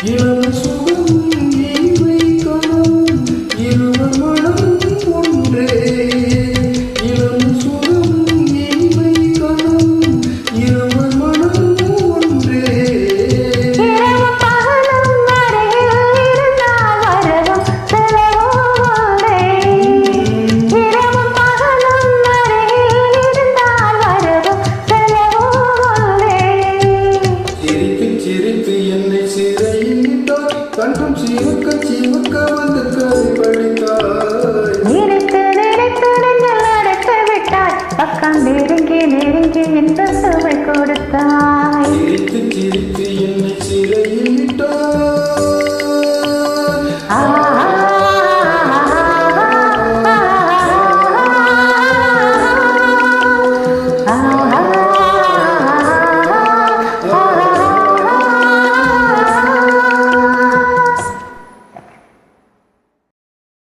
இளம் சுகம் இனிமை கனம் இருவர் மனம் ஒன்றே. இளம் சுகம் இனிமை கனம் இருவர் மனம் ஒன்றே. இரவும் பகலும் அருகில் இருந்தால் வரவும் செலவும் ஒன்றே. இரவும் பகலும் அருகில் இருந்தால் வரவும் செலவும் ஒன்றே. சிரித்து சிரித்து என்னை சிறையிட்டாய், கண்டும் சிவக்க சிவக்க வந்து கதை படித்தாய். நினைத்து நினைத்து நெஞ்சில் அடைத்து விட்டாய், பக்கம் நெருங்கி நெருங்கி இந்த சுவை கொடுத்தாய். சிரித்து